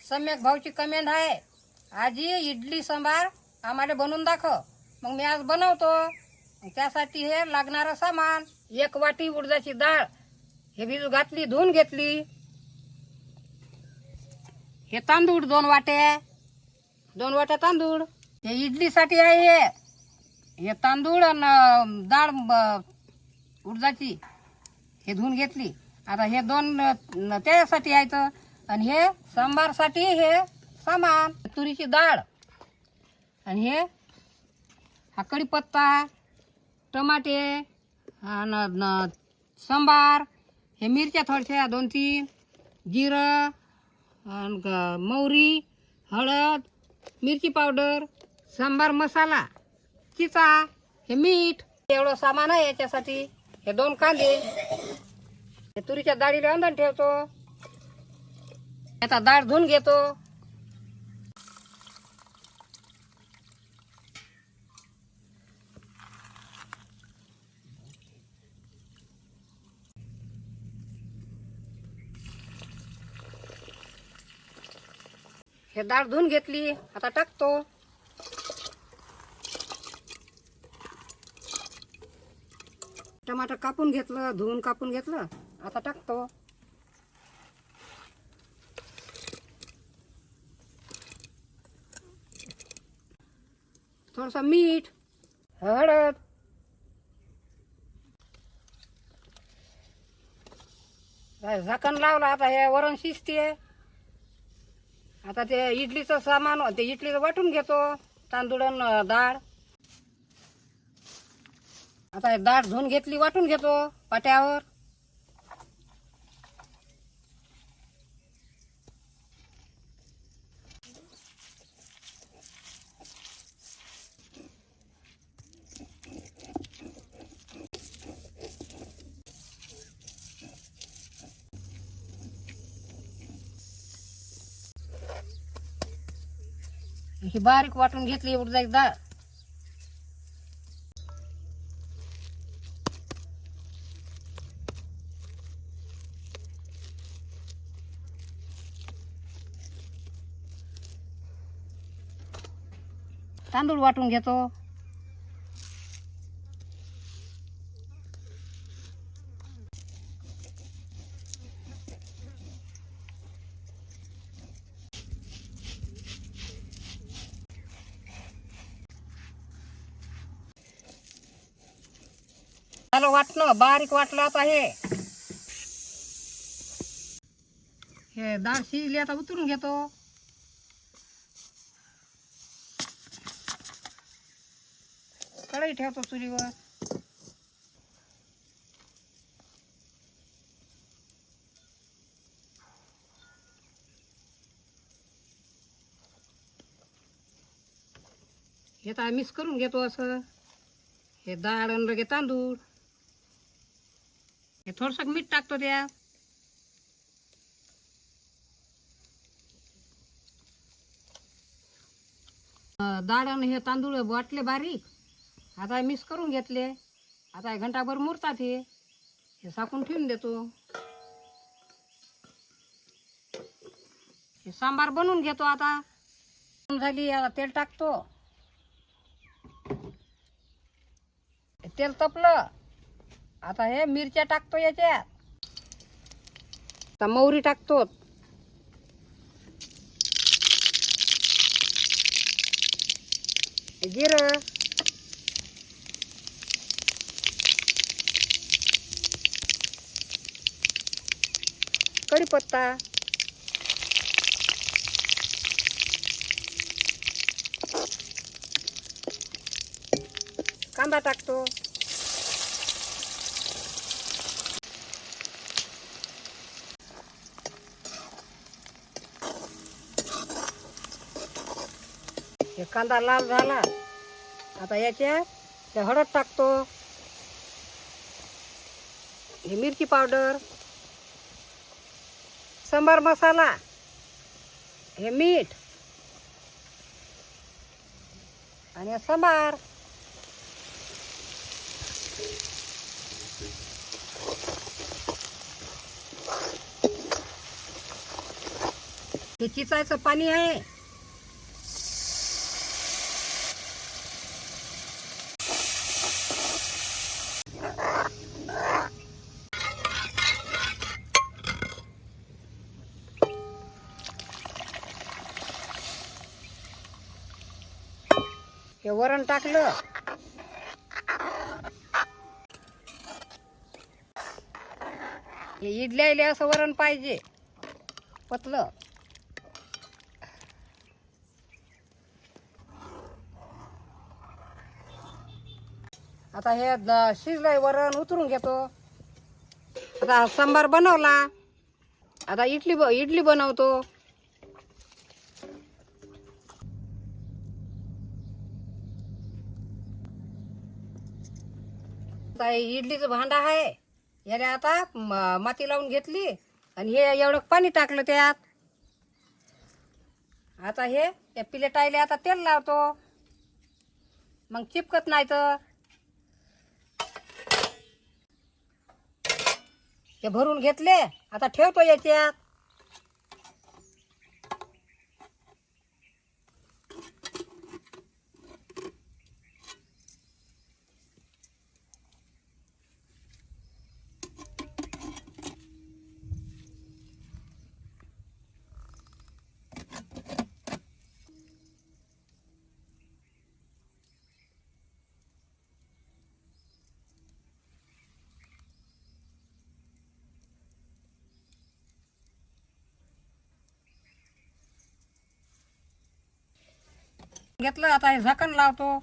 सम्यक भाऊची कमेंट आहे, आजी इडली सांबार आम्हाला बनवून दाखव. मग मी आज बनवतो. त्यासाठी हे लागणारं सामान: 1 वाटी उडदाची डाळ, हे भिजू घातली, धुवून घेतली. हे तांदूळ 2 वाट्या, 2 वाट्या तांदूळ. हे इडलीसाठी आहे. हे तांदूळ आणि डाळ उडदाची हे धुवून घेतली. आता हे 2 त्यासाठी आहेत. आणि हे सांबारसाठी हे सामान: तुरीची डाळ, आणि हे हा कढीपत्ता, टमाटे आणि सांबार. हे मिरच्या थोड्याशा 2-3, जिरं, मोहरी, हळद, मिरची पावडर, सांबार मसाला, चिचा, हे मीठ. एवढं सामान आहे याच्यासाठी. हे 2 कांदे. हे तुरीच्या डाळीला अंदर ठेवतो. आता डाळ धुवून घेतो. हे डाळ धुवून घेतली. आता टाकतो. टमाटर कापून घेतलं, धुवून कापून घेतलं. आता टाकतो. थोडंसं मीठ, हळद, झाकण लावलं. आता हे वरण शिजते. आता ते इडलीचं सामान, ते इडलीचं वाटून घेतो, तांदूळ आणि डाळ. आता हे डाळ धुवून घेतली, वाटून घेतो पाट्यावर. ही बारीक वाटून घेतली उडदाची डाळ. तांदूळ वाटून घेतो. झालं वाटणं, बारीक वाटलं. आता हे डाळ शिजली. आता उतरून घेतो. कढई ठेवतो चुलीवर. हे आता मिक्स करून घेतो असं. हे डाळ आणि लगे तांदूळ. हे थोडंसं मीठ टाकतो त्या. डाळ आणि हे तांदूळ वाटले बारीक. आता मिक्स करून घेतले. आता 1 घंटाभर मुरतात. हे झाकून ठेवून देतो. हे सांबार बनवून घेतो. आता झाली. आता तेल टाकतो. तेल तपलं. आता हे मिरच्या टाकतो याच्यात. आता मोहरी टाकतो. जिरं, कढीपत्ता, कांदा टाकतो. हे कांदा लाल झाला. आता याच्यात हळद टाकतो. हे मिरची पावडर, सांबार मसाला, हे मीठ आणि सांबार. हे चिचायचं पाणी आहे. हे वरण टाकलं. हे इडल्याले असं वरण पाहिजे, पतलं. आता हे शिजलंय वरण, उतरून घेतो. आता सांबार बनवला. आता इडली बनवतो. आता हे इडलीचं भांडं आहे. याला आता माती लावून घेतली आणि हे एवढं पाणी टाकलं त्यात. आता हे या प्लेटायले आता तेल लावतो, मग चिपकत नाही तर. हे भरून घेतले. आता ठेवतो याच्यात. घेतलं. आता हे झाकण लावतो.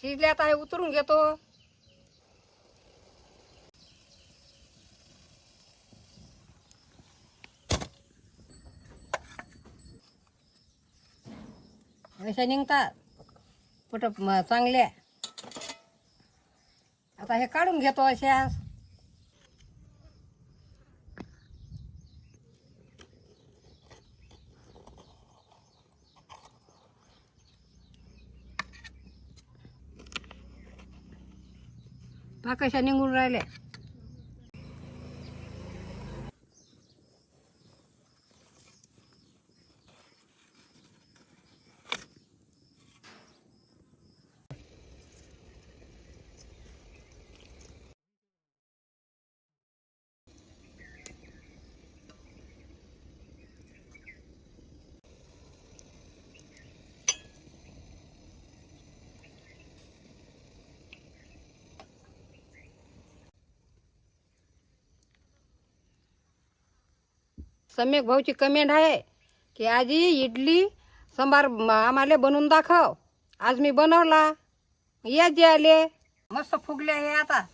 शिजले. आता हे उतरून घेतो. अशा निघतात कुठं चांगल्या. आता हे काढून घेतो अशा. पहा कशा निघून राहिल्या. सम्यक भाऊची कमेंट आहे की आजी इडली सांबार आम्हाला बनवून दाखव. आज मी बनवला. या जे आले. मस्त फुगले हे आता.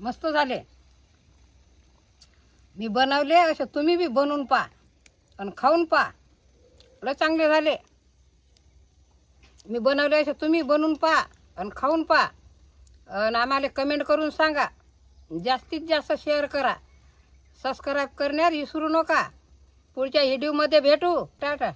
मस्त झाले. मी बनवले असे तुम्ही बी बनवून पहा आणि खाऊन पहा. लय चांगले झाले. मी बनवले असे तुम्ही बनवून पहा आणि खाऊन पहा आणि आम्हाला कमेंट करून सांगा. जास्तीत जास्त शेअर करा. सबस्क्राईब करण्यास विसरू नका. पुढच्या व्हिडिओमध्ये भेटू. टाटा.